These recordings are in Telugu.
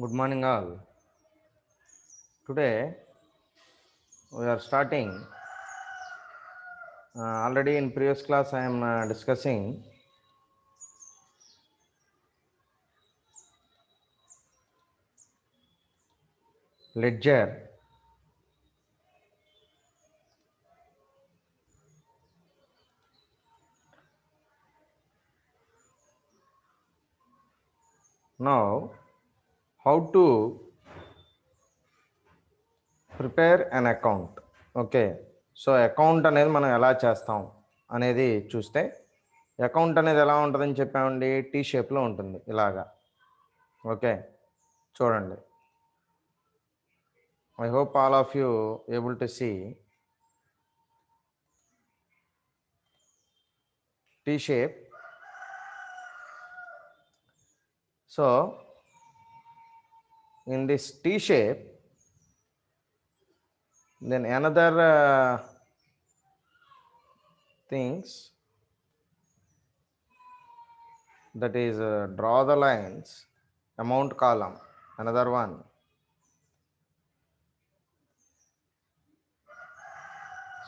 Good morning, all. Today we are starting. Already in previous class, I am discussing ledger. Now, how to prepare an account. Okay, so account అనేది మనం ఎలా చేస్తాం అనేది చూస్తే అకౌంట్ అనేది ఎలా ఉంటుందని చెప్పామండి, టీ షేప్లో ఉంటుంది ఇలాగా. ఓకే, చూడండి. I hope all of you able to C T shape. So in this T shape, then another things, that is draw the lines, amount column, another one.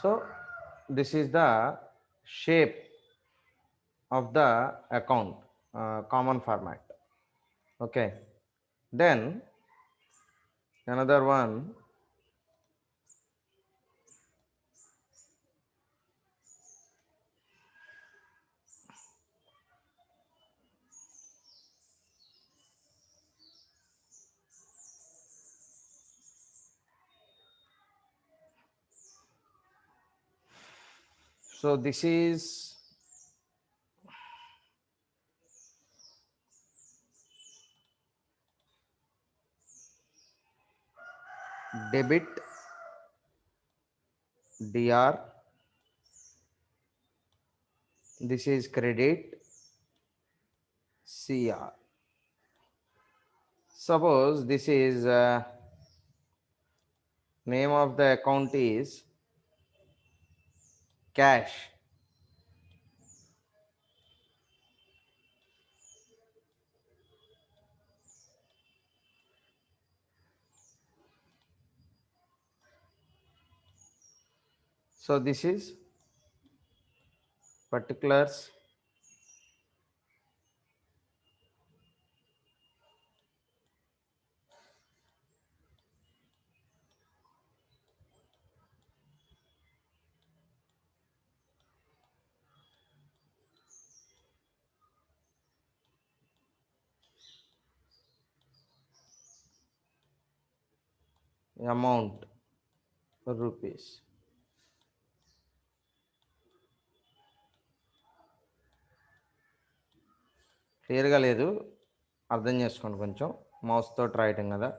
So this is the shape of the account, common format. Okay, then another one, so this is debit, DR, this is credit, CR. Suppose this is name of the account is cash. So this is particulars, amount rupees. క్లియర్గా లేదు, అర్థం చేసుకోండి కొంచెం. మౌస్తో రాయటం కదా.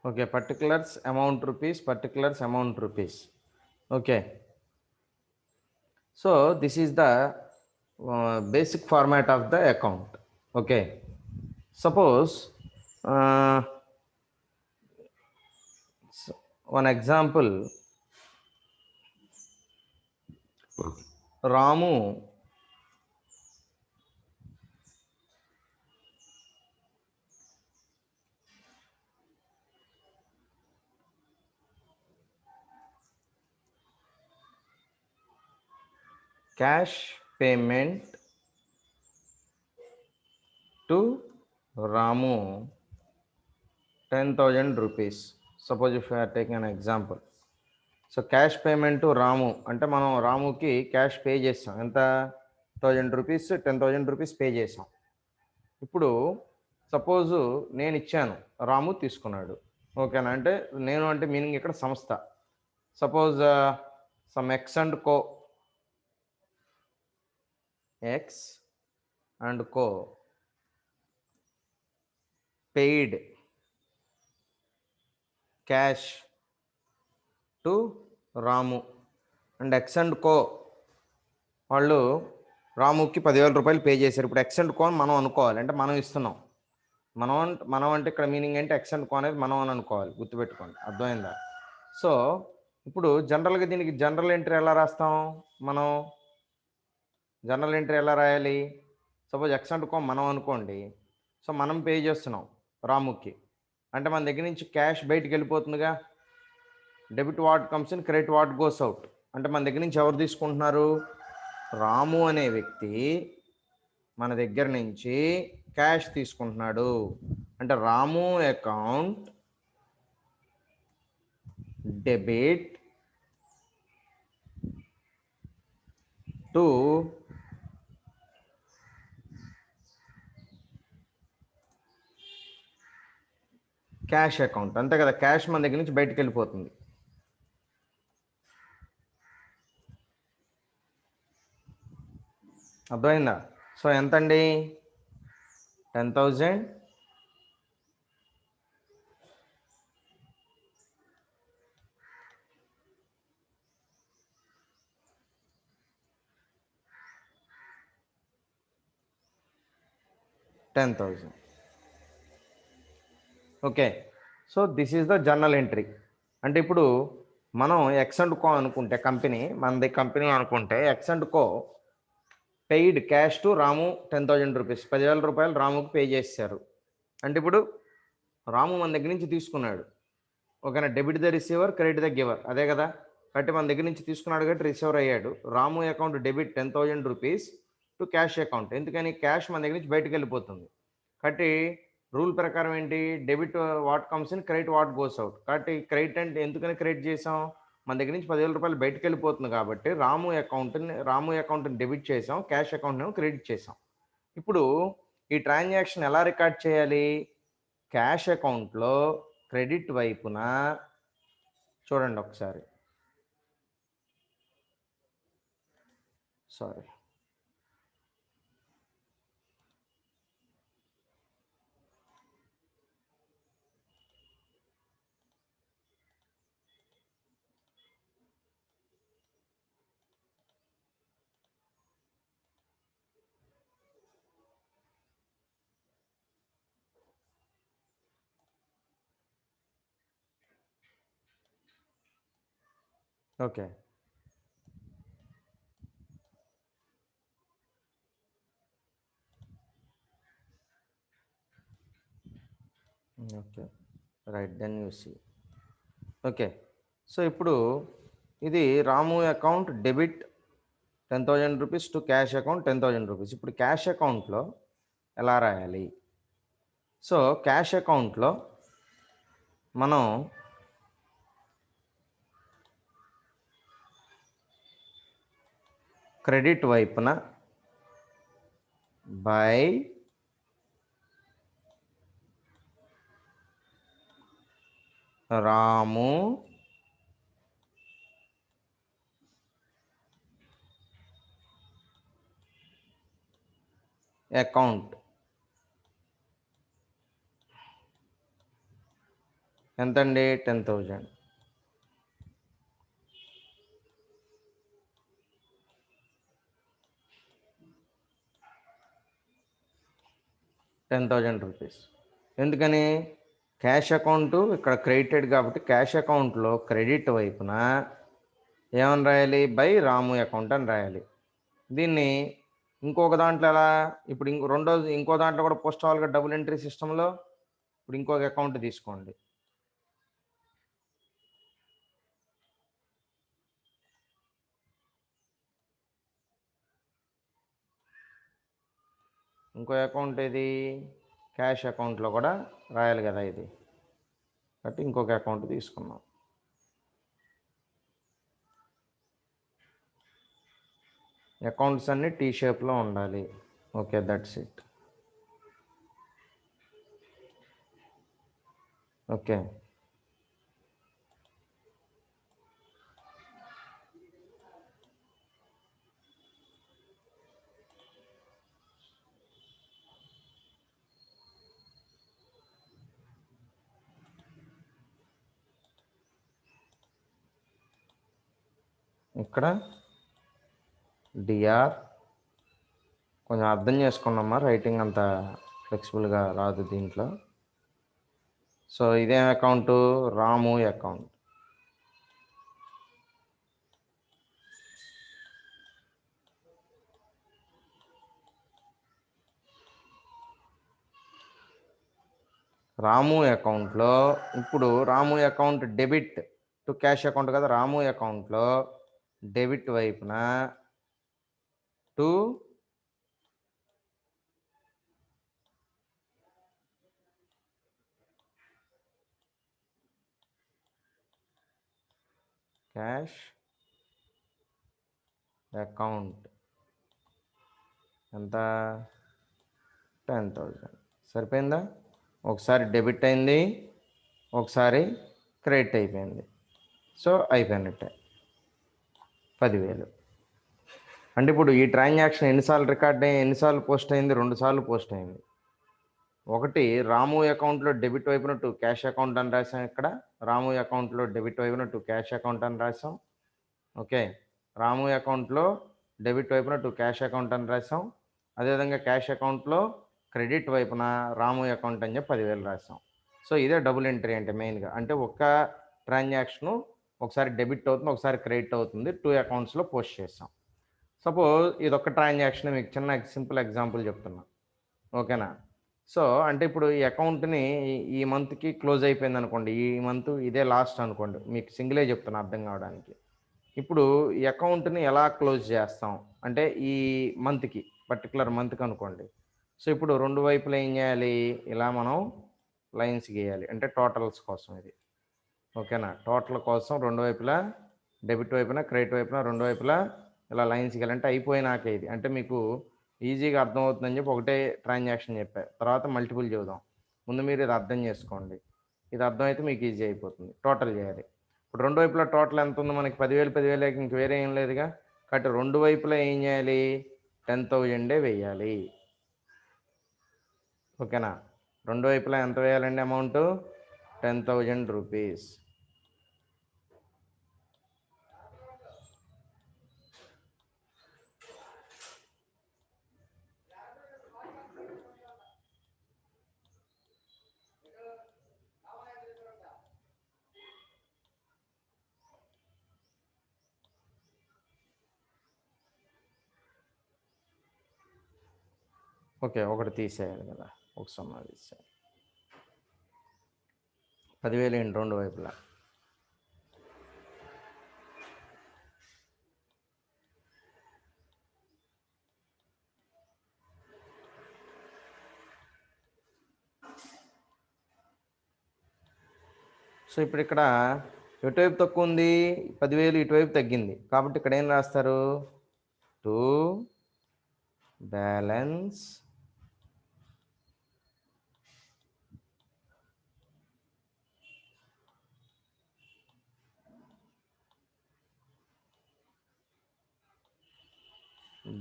Okay, particulars amount rupees, particulars amount rupees. Okay, so this is the basic format of the account. Okay, suppose one example, Ramu cash payment to Ramu 10,000 rupees. Suppose if you are taking an example. So cash payment to Ramu అంటే మనం రాముకి క్యాష్ పే చేస్తాం. ఎంత? 1000 రూపీస్, 10,000 రూపీస్ పే చేసాం. ఇప్పుడు సపోజు నేను ఇచ్చాను, రాము తీసుకున్నాడు. ఓకేనా? అంటే నేను అంటే మీనింగ్ ఇక్కడ సంస్థ. Suppose some X and co, X and co paid cash to Ramu and X and co వాళ్ళు రాముకి 10,000 రూపాయలు పే చేశారు. ఇప్పుడు ఎక్స్ అండ్ కో అని మనం అనుకోవాలి, అంటే మనం ఇస్తున్నాం. మనం అంటే ఇక్కడ మీనింగ్ ఏంటి, ఎక్స్ అండ్ కో అనేది మనం అని అనుకోవాలి, గుర్తుపెట్టుకోండి, అర్థమైందా? సో ఇప్పుడు జనరల్గా దీనికి జనరల్ ఎంట్రీ ఎలా రాస్తాం మనం? జనరల్ ఎంట్రీ ఎలా రాయాలి? సపోజ్ ఎక్స్ అండ్ కో మనం అనుకోండి. సో మనం పే చేస్తున్నాం రాముకి, అంటే మన దగ్గర నుంచి క్యాష్ బయటికి వెళ్ళిపోతుందిగా. Debit what comes in, credit what goes out. అంటే మన దగ్గర నుంచి ఎవరు తీసుకుంటున్నారు? రాము అనే వ్యక్తి మన దగ్గర నుంచి క్యాష్ తీసుకుంటున్నాడు. అంటే Ramu account debit to cash account, అంతే కదా. క్యాష్ మన దగ్గర నుంచి బయటకు వెళ్ళిపోతుంది. అర్థమైందా? సో ఎంతండి? 10,000 10,000. Okay, so this is the journal entry. అంటే ఇప్పుడు మనం ఎక్స్ అండ్ కో అనుకుంటే, మనది కంపెనీ అనుకుంటే, X and co paid cash to Ramu 10,000 rupees, 10,000 రూపాయలు రాముకి పే చేశారు. అంటే ఇప్పుడు రాము మన దగ్గర నుంచి తీసుకున్నాడు, ఓకేనా. Debit the receiver, credit the giver, అదే కదా. కాబట్టి మన దగ్గర నుంచి తీసుకున్నాడు కాబట్టి రిసీవర్ అయ్యాడు. Ramu account debit 10,000 rupees to cash account, ఎందుకని క్యాష్ మన దగ్గర నుంచి బయటకు వెళ్ళిపోతుంది. కాబట్టి రూల్ ప్రకారం ఏంటి, debit what comes in, credit what goes out. కాబట్టి క్రెడిట్ అంటే ఎందుకని క్రెడిట్ చేసాం, మన దగ్గర నుంచి 10,000 రూపాయలు బయటకు వెళ్ళిపోతుంది కాబట్టి రాము అకౌంట్ని డెబిట్ చేసాం, క్యాష్ అకౌంట్ని క్రెడిట్ చేసాం. ఇప్పుడు ఈ ట్రాన్సాక్షన్ ఎలా రికార్డ్ చేయాలి? క్యాష్ అకౌంట్లో క్రెడిట్ వైపున చూడండి ఒకసారి, sorry, okay. Okay, right, then you see. Okay, so ఇప్పుడు ఇది Ramu account debit 10,000 rupees to cash account 10,000 rupees. ఇప్పుడు క్యాష్ అకౌంట్లో ఎలా రాయాలి? సో క్యాష్ అకౌంట్లో మనం క్రెడిట్ వైపున బై రాము అకౌంట్ ఎంతండి? 10,000. రూపీస్. ఎందుకని? క్యాష్ అకౌంట్ ఇక్కడ క్రెడిటెడ్ కాబట్టి క్యాష్ అకౌంట్లో క్రెడిట్ వైపున ఏమని రాయాలి? బై రాము అకౌంట్ అని రాయాలి. దీన్ని ఇంకొక దాంట్లో ఎలా, ఇప్పుడు ఇంకో దాంట్లో కూడా పోస్ట్ అవ్వాలి కదా డబుల్ ఎంట్రీ సిస్టంలో. ఇప్పుడు ఇంకొక అకౌంట్ తీసుకోండి, ఇంకో అకౌంట్ ఇది క్యాష్ అకౌంట్లో కూడా రాయాలి కదా ఇది, కాబట్టి ఇంకొక అకౌంట్ తీసుకున్నాం. అకౌంట్స్ అన్ని టీ షేప్లో ఉండాలి. Okay, that's it. ఓకే, ఇక్కడ డిఆర్ కొంచెం అర్థం చేసుకున్నామా, రైటింగ్ అంత ఫ్లెక్సిబుల్గా రాదు దీంట్లో. సో ఇదేం అకౌంటు, రాము అకౌంట్. రాము అకౌంట్లో ఇప్పుడు Ramu account debit to cash account కదా. రాము అకౌంట్లో డెబిట్ వైపున టు క్యాష్ అకౌంట్ ఎంత, 10,000. సరిపోయిందా? ఒకసారి డెబిట్ అయింది, ఒకసారి క్రెడిట్ అయిపోయింది. సో అయిపోయినట్టే 10,000. అంటే ఇప్పుడు ఈ ట్రాన్సాక్షన్ ఎన్నిసార్లు రికార్డ్ అయ్యి ఎన్నిసార్లు పోస్ట్ అయింది? 2 సార్లు పోస్ట్ అయింది. ఒకటి రాము అకౌంట్లో డెబిట్ వైపున టు క్యాష్ అకౌంట్ అని రాసాం. ఇక్కడ రాము అకౌంట్లో డెబిట్ వైపున టు క్యాష్ అకౌంట్ అని రాసాం. ఓకే, రాము అకౌంట్లో డెబిట్ వైపున టు క్యాష్ అకౌంట్ అని రాసాం. అదేవిధంగా క్యాష్ అకౌంట్లో క్రెడిట్ వైపున రాము అకౌంట్ అని చెప్పి 10,000 రాసాం. సో ఇదే డబుల్ ఎంట్రీ అంటే మెయిన్గా. అంటే ఒక్క ట్రాన్సాక్షను ఒకసారి డెబిట్ అవుతుంది, ఒకసారి క్రెడిట్ అవుతుంది, 2 అకౌంట్స్లో పోస్ట్ చేసాం. సపోజ్ ఇది ఒక ట్రాన్సాక్షన్, మీకు చిన్న సింపుల్ ఎగ్జాంపుల్ చెప్తున్నా, ఓకేనా. సో అంటే ఇప్పుడు ఈ అకౌంట్ని ఈ మంత్కి క్లోజ్ అయిపోయింది అనుకోండి, ఈ మంత్ ఇదే లాస్ట్ అనుకోండి, మీకు సింగిలే చెప్తున్నా అర్థం కావడానికి. ఇప్పుడు ఈ అకౌంట్ని ఎలా క్లోజ్ చేస్తాం అంటే ఈ మంత్కి, పర్టికులర్ మంత్కి అనుకోండి. సో ఇప్పుడు 2 వైపులా ఏం చేయాలి, ఇలా మనం లైన్స్ గీయాలి, అంటే టోటల్స్ కోసం ఇది. ఓకేనా, టోటల్ కోసం 2 వైపులా డెబిట్ వైపున క్రెడిట్ వైపున 2 వైపులా ఇలా లైన్స్ గీయాలంటే అయిపోయినాక ఇది. అంటే మీకు ఈజీగా అర్థమవుతుందని చెప్పి ఒకటే ట్రాన్సాక్షన్ చెప్పా, తర్వాత మల్టిపుల్ చూద్దాం. ముందు మీరు ఇది అర్థం చేసుకోండి, ఇది అర్థమైతే మీకు ఈజీ అయిపోతుంది. టోటల్ చేయాలి. ఇప్పుడు 2 వైపులా టోటల్ ఎంత ఉంది మనకి? 10,000 ఇంక వేరే ఏం లేదుగా. కాబట్టి 2 వైపులా ఏం చేయాలి, 10,000 వేయాలి. ఓకేనా, 2 వైపులా ఎంత వేయాలండి అమౌంట్? 10,000 రూపీస్. ఓకే, ఒకటి తీసేయాలి కదా, ఒక 0 తీసేయాలి. 10,000 ఏంటి 2 వైపులా? సో ఇప్పుడు ఇక్కడ ఎటువైపు తక్కువ ఉంది? 10,000 ఇటువైపు తగ్గింది. కాబట్టి ఇక్కడ ఏం రాస్తారు? టు బ్యాలెన్స్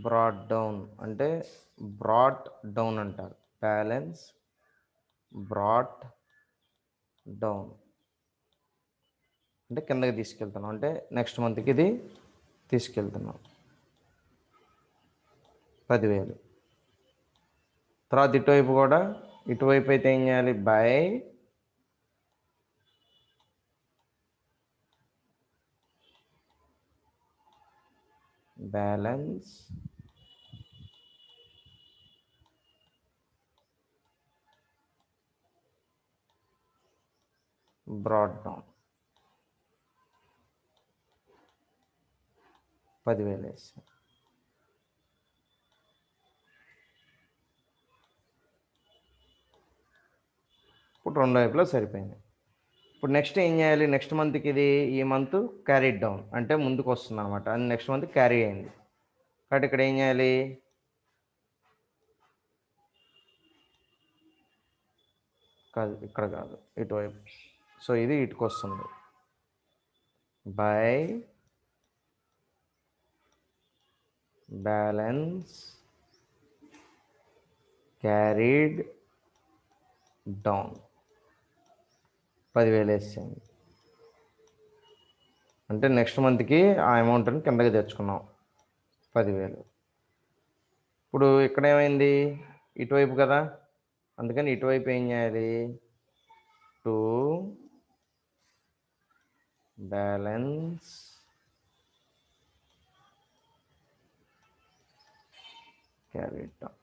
బ్రాట్ డౌన్, అంటే బ్రాట్ డౌన్ అంటారు. బ్యాలెన్స్ బ్రాట్ డౌన్ అంటే కిందకి తీసుకెళ్తున్నాం, అంటే నెక్స్ట్ మంత్కి ఇది తీసుకెళ్తున్నాం 10,000. తర్వాత ఇటువైపు కూడా, ఇటువైపు అయితే ఏం చేయాలి? బై బ్యాలెన్స్ బ్రాట్ డౌన్ 10,000 వేస్తాం. ఇప్పుడు 2 వైపులా సరిపోయింది. ఇప్పుడు నెక్స్ట్ ఏం చేయాలి? నెక్స్ట్ మంత్కి ఇది ఈ మంత్ క్యారీ డౌన్ అంటే ముందుకు వస్తుంది అనమాట, అది నెక్స్ట్ మంత్ క్యారీ అయింది. కాబట్టి ఇక్కడ ఏం చేయాలి? కాదు, ఇక్కడ కాదు, ఇటువైపు. సో ఇది ఇటుకు వస్తుంది. బై బ్యాలెన్స్ క్యారీడ్ డౌన్ 10,000 వేసింది. అంటే నెక్స్ట్ మంత్కి ఆ అమౌంట్ని కిందకి తెచ్చుకున్నాం 10,000. ఇప్పుడు ఇక్కడ ఏమైంది, ఇటువైపు కదా, అందుకని ఇటువైపు ఏం చేయాలి, టు బ్యాలెన్స్ క్యారీ డౌన్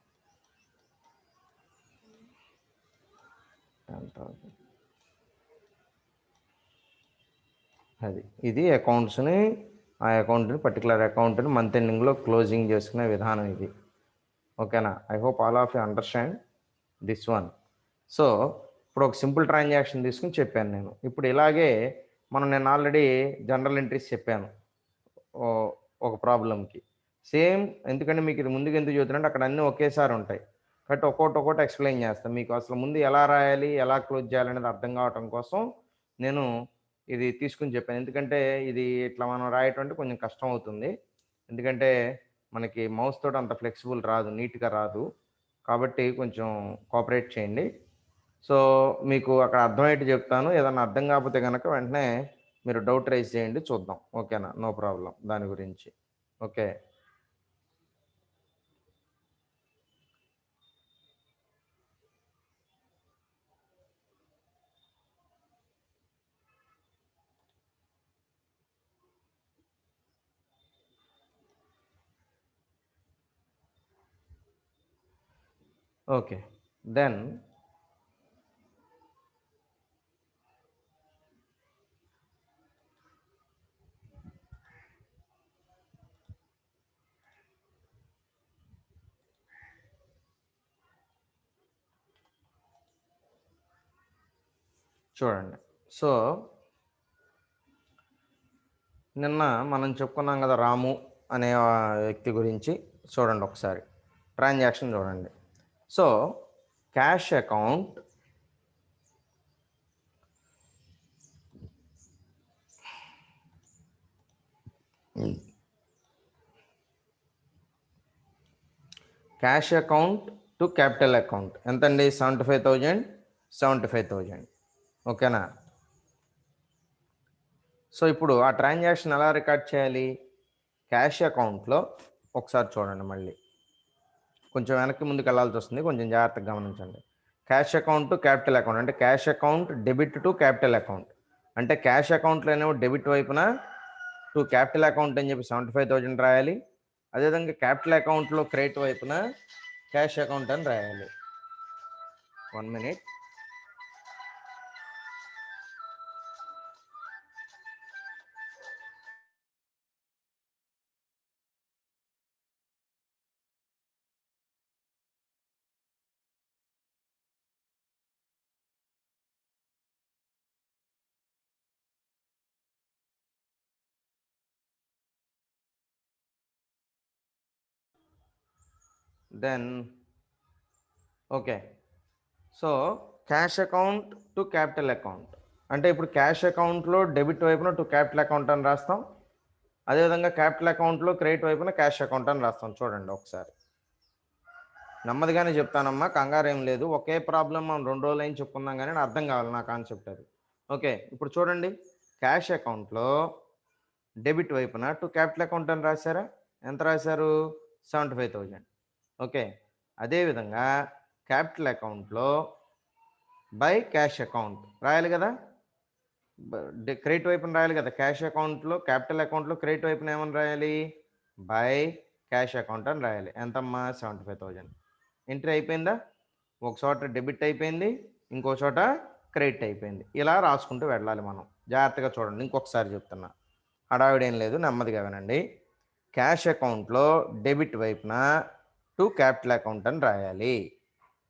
10,000. అది ఇది అకౌంట్స్ని, ఆ అకౌంట్ని పర్టికులర్ అకౌంట్ని మంత్ ఎండింగ్లో క్లోజింగ్ చేసుకునే విధానం ఇది. ఓకేనా? I hope all of you understand this one. So ఇప్పుడు ఒక సింపుల్ ట్రాన్సాక్షన్ తీసుకుని చెప్పాను నేను. ఇప్పుడు ఇలాగే నేను ఆల్రెడీ జనరల్ ఎంట్రీస్ చెప్పాను ఒక ప్రాబ్లంకి సేమ్. ఎందుకంటే మీకు ఇది ముందుకు ఎందుకు చూద్దానంటే అక్కడ అన్నీ ఒకేసారి ఉంటాయి కాబట్టి ఒక్కొక్కటి ఎక్స్ప్లెయిన్ చేస్తాను మీకు. అసలు ముందు ఎలా రాయాలి, ఎలా క్లోజ్ చేయాలనేది అర్థం కావటం కోసం నేను ఇది తీసుకుని చెప్పాను. ఎందుకంటే ఇది ఇట్లా మనం రాయటం అంటే కొంచెం కష్టం అవుతుంది. ఎందుకంటే మనకి మౌస్ తోటి అంత ఫ్లెక్సిబుల్ రాదు, నీట్గా రాదు. కాబట్టి కొంచెం కోఆపరేట్ చేయండి. సో మీకు అక్కడ అర్థమయ్యేట్టు చెప్తాను. ఏదన్నా అర్థం కాకపోతే కనుక వెంటనే మీరు డౌట్ రైజ్ చేయండి, చూద్దాం. ఓకేనా? నో ప్రాబ్లం దాని గురించి. ఓకే. ఓకే దెన్ చూడండి. సో నిన్న మనం చెప్పుకున్నాం కదా రాము అనే వ్యక్తి గురించి. చూడండి ఒకసారి ట్రాన్సాక్షన్ చూడండి. So cash account to capital account ఎంతండి? 75,000. ఓకేనా? సో ఇప్పుడు ఆ ట్రాన్సాక్షన్ ఎలా రికార్డ్ చేయాలి? క్యాష్ అకౌంట్లో ఒకసారి చూడండి, మళ్ళీ కొంచెం వెనక్కి ముందుకు వెళ్ళాల్సి వస్తుంది, కొంచెం జాగ్రత్తగా గమనించండి. Cash account to capital account అంటే cash account debit to capital account. అంటే క్యాష్ అకౌంట్లోనేమో డెబిట్ వైపున టు క్యాపిటల్ అకౌంట్ అని చెప్పి 75,000 రాయాలి. అదేవిధంగా క్యాపిటల్ అకౌంట్లో క్రెడిట్ వైపున క్యాష్ అకౌంట్ అని రాయాలి. 1 minute. Then okay. So cash account to capital account అంటే ఇప్పుడు క్యాష్ అకౌంట్లో డెబిట్ వైపున టు క్యాపిటల్ అకౌంట్ అని రాస్తాం. అదేవిధంగా క్యాపిటల్ అకౌంట్లో క్రెడిట్ వైపున క్యాష్ అకౌంట్ అని రాస్తాం. చూడండి ఒకసారి, నెమ్మదిగానే చెప్తానమ్మా, కంగారు ఏం లేదు. ఒకే ప్రాబ్లం మనం 2 రోజులు అయిన చెప్పుకుందాం కానీ అర్థం కావాలి నా కాన్సెప్ట్ అది. ఓకే, ఇప్పుడు చూడండి, క్యాష్ అకౌంట్లో డెబిట్ వైపున టు క్యాపిటల్ అకౌంట్ అని రాశారా? ఎంత రాశారు? 75,000. ఓకే, అదేవిధంగా క్యాపిటల్ అకౌంట్లో బై క్యాష్ అకౌంట్ రాయాలి కదా, క్రెడిట్ వైపున రాయాలి కదా. క్యాష్ అకౌంట్లో క్యాపిటల్ అకౌంట్లో క్రెడిట్ వైపున ఏమని రాయాలి? బై క్యాష్ అకౌంట్ అని రాయాలి. ఎంతమ్మా? 75,000. ఎంట్రీ అయిపోయిందా? ఒక చోట డెబిట్ అయిపోయింది, ఇంకో చోట క్రెడిట్ అయిపోయింది. ఇలా రాసుకుంటూ వెళ్ళాలి మనం. జాగ్రత్తగా చూడండి, ఇంకొకసారి చెప్తున్నా, హడావిడేం లేదు, నెమ్మదిగా వినండి. క్యాష్ అకౌంట్లో డెబిట్ వైపున టు క్యాపిటల్ అకౌంట్ అని రాయాలి.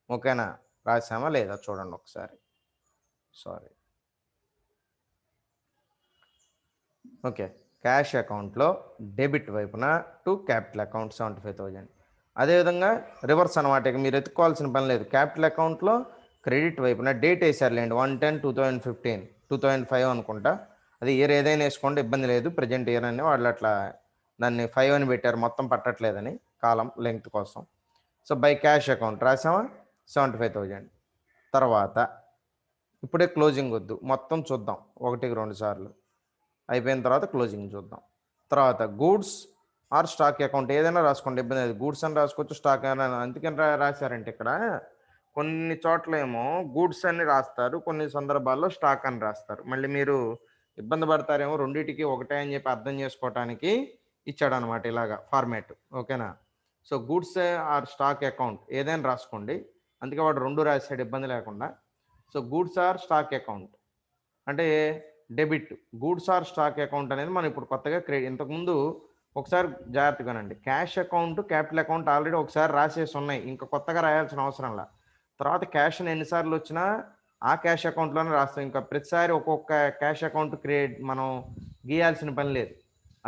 ఓకేనా? రాసామా లేదా చూడండి ఒకసారి. సారీ. ఓకే, క్యాష్ అకౌంట్లో డెబిట్ వైపున టు క్యాపిటల్ అకౌంట్ 75,000. అదేవిధంగా రివర్స్ అనమాట, ఇక మీరు ఎత్తుకోవాల్సిన పని లేదు. క్యాపిటల్ అకౌంట్లో క్రెడిట్ వైపున డేట్ వేసారులేండి, 1/10/2015, 2005 అనుకుంటా. అది ఇయర్ ఏదైనా వేసుకోండి, ఇబ్బంది లేదు. ప్రజెంట్ ఇయర్ అని వాళ్ళు అట్లా దాన్ని 5 అని పెట్టారు, మొత్తం పట్టట్లేదని కాలం లెంగ్త్ కోసం. సో బై క్యాష్ అకౌంట్ రాసామా? 75,000. తర్వాత ఇప్పుడే క్లోజింగ్ వద్దు, మొత్తం చూద్దాం 1-2 సార్లు. అయిపోయిన తర్వాత క్లోజింగ్ చూద్దాం. తర్వాత గూడ్స్ ఆర్ స్టాక్ అకౌంట్ ఏదైనా రాసుకోండి, ఇబ్బంది లేదు. గూడ్స్ అని రాసుకోవచ్చు, స్టాక్ అని అందుకని రాశారంటే ఇక్కడ కొన్ని చోట్లేమో గూడ్స్ అని రాస్తారు, కొన్ని సందర్భాల్లో స్టాక్ అని రాస్తారు. మళ్ళీ మీరు ఇబ్బంది పడతారేమో, రెండింటికి ఒకటే అని చెప్పి అర్థం చేసుకోవటానికి ఇచ్చాడనమాట ఇలాగా ఫార్మాట్. ఓకేనా? So goods or stock account ఏదైనా రాసుకోండి, అందుకే వాడు రెండు రాశాడు ఇబ్బంది లేకుండా. So goods or stock account అంటే debit. Goods or stock account అనేది మనం ఇప్పుడు కొత్తగా ఇంతకుముందు ఒకసారి జాగ్రత్తగానండి, cash account capital account already ఒకసారి రాసేసి ఉన్నాయి, ఇంకా కొత్తగా రాయాల్సిన అవసరంలా. తర్వాత క్యాష్ ఎన్నిసార్లు వచ్చినా ఆ క్యాష్ అకౌంట్లోనే రాస్తాం, ఇంకా ప్రతిసారి ఒక్కొక్క క్యాష్ అకౌంట్ మనం గీయాల్సిన పని లేదు.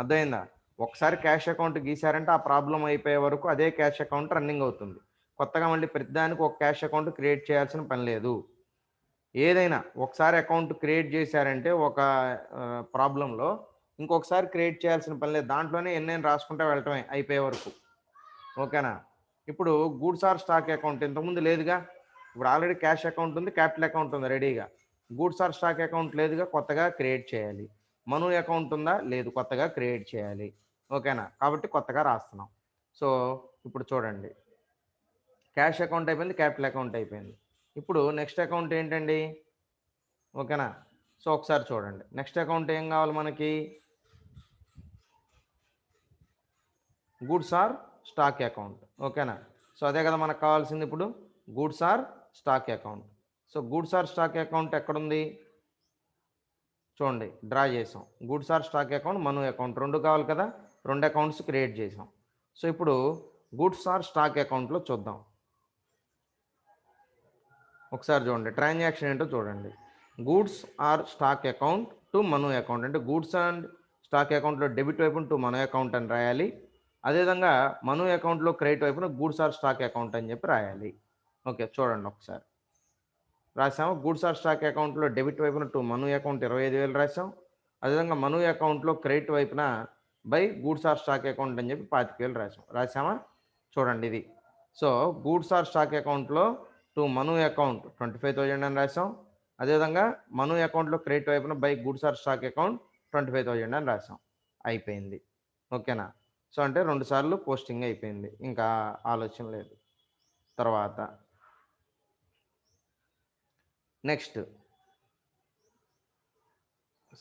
అర్థమైందా? ఒకసారి క్యాష్ అకౌంట్ గీసారంటే ఆ ప్రాబ్లం అయిపోయే వరకు అదే క్యాష్ అకౌంట్ రన్నింగ్ అవుతుంది. కొత్తగా మళ్ళీ ప్రతిదానికి ఒక క్యాష్ అకౌంట్ క్రియేట్ చేయాల్సిన పని లేదు. ఏదైనా ఒకసారి అకౌంట్ క్రియేట్ చేశారంటే ఒక ప్రాబ్లంలో ఇంకొకసారి క్రియేట్ చేయాల్సిన పని లేదు, దాంట్లోనే ఎన్నైనా రాసుకుంటూ వెళ్ళటమే అయిపోయే వరకు. ఓకేనా? ఇప్పుడు గూడ్స్ ఆర్ స్టాక్ అకౌంట్ ఇంతకుముందు లేదుగా, ఇప్పుడు ఆల్రెడీ క్యాష్ అకౌంట్ ఉంది, క్యాపిటల్ అకౌంట్ ఉంది రెడీగా. గూడ్స్ ఆర్ స్టాక్ అకౌంట్ లేదుగా, కొత్తగా క్రియేట్ చేయాలి. మను అకౌంట్ ఉందా? లేదు, కొత్తగా క్రియేట్ చేయాలి. ఓకేనా? కాబట్టి కొత్తగా రాస్తున్నాం. సో ఇప్పుడు చూడండి, క్యాష్ అకౌంట్ అయిపోయింది, క్యాపిటల్ అకౌంట్ అయిపోయింది. ఇప్పుడు నెక్స్ట్ అకౌంట్ ఏంటండి? ఓకేనా? సో ఒకసారి చూడండి, నెక్స్ట్ అకౌంట్ ఏం కావాలి మనకి? Goods or stock account. ఓకేనా? సో అదే కదా మనకు కావాల్సింది ఇప్పుడు, goods or stock account. So goods or stock account ఎక్కడుంది చూడండి, డ్రా చేసాం. Goods or stock account, Manu account రెండు కావాలి కదా, రెండు అకౌంట్స్ క్రియేట్ చేసాం. సో ఇప్పుడు గూడ్స్ ఆర్ స్టాక్ అకౌంట్లో చూద్దాం. ఒకసారి చూడండి ట్రాన్సాక్షన్ ఏంటో చూడండి. Goods or stock account to Manu account అంటే గూడ్స్ అండ్ స్టాక్ అకౌంట్లో డెబిట్ వైపున టు మను అకౌంట్ అని రాయాలి. అదేవిధంగా మను అకౌంట్లో క్రెడిట్ వైపున గూడ్స్ ఆర్ స్టాక్ అకౌంట్ అని చెప్పి రాయాలి. ఓకే చూడండి ఒకసారి రాసాము. గూడ్స్ ఆర్ స్టాక్ అకౌంట్లో డెబిట్ వైపున టు మను అకౌంట్ 25,000 రాసాం. అదేవిధంగా మను అకౌంట్లో క్రెడిట్ వైపున by goods or stock account అని చెప్పి 25,000 రాసామా? చూడండి ఇది. సో గూడ్స్ ఆర్ స్టాక్ అకౌంట్లో టు మను అకౌంట్ 25,000 అని రాసాం. అదేవిధంగా మను అకౌంట్లో క్రెడిట్ వైపున by goods or stock account 25,000 అని రాసాం. అయిపోయింది. ఓకేనా? సో అంటే 2 సార్లు పోస్టింగ్ అయిపోయింది, ఇంకా ఆలోచన లేదు. తర్వాత next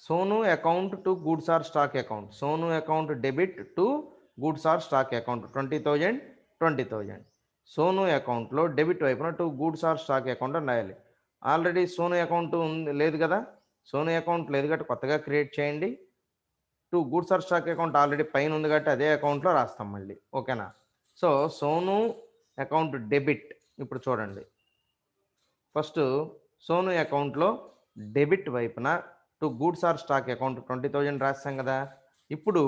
Sonu account to goods or stock account. Sonu account debit to goods or stock account 20,000 20,000. Sonu అకౌంట్లో డెబిట్ వైపున to goods or stock account అని రాయాలి. ఆల్రెడీ సోను అకౌంట్ ఉంది లేదు కదా, సోను అకౌంట్ లేదు కాబట్టి కొత్తగా క్రియేట్ చేయండి. To goods or stock account already పైన ఉంది కాబట్టి అదే అకౌంట్లో రాస్తాం మళ్ళీ. ఓకేనా? So Sonu account debit. ఇప్పుడు చూడండి, ఫస్ట్ సోను అకౌంట్లో డెబిట్ వైపున to goods or stock account 20,000 రాస్తాం కదా. ఇప్పుడు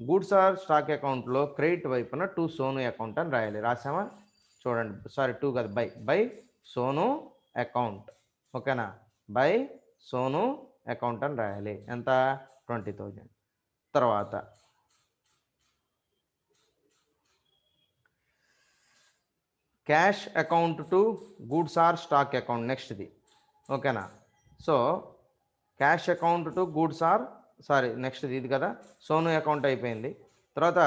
గూడ్స్ ఆర్ స్టాక్ అకౌంట్లో క్రెడిట్ వైపున టు సోను అకౌంట్ అని రాయాలి. రాసామా? చూడండి, సారీ టూ కదా, బై సోను అకౌంట్. ఓకేనా? బై సోను అకౌంట్ అని రాయాలి. ఎంత? 20,000. తర్వాత cash account to goods or stock account నెక్స్ట్ది. ఓకేనా? So cash account to goods or నెక్స్ట్ది ఇది కదా, సోను అకౌంట్ అయిపోయింది. తర్వాత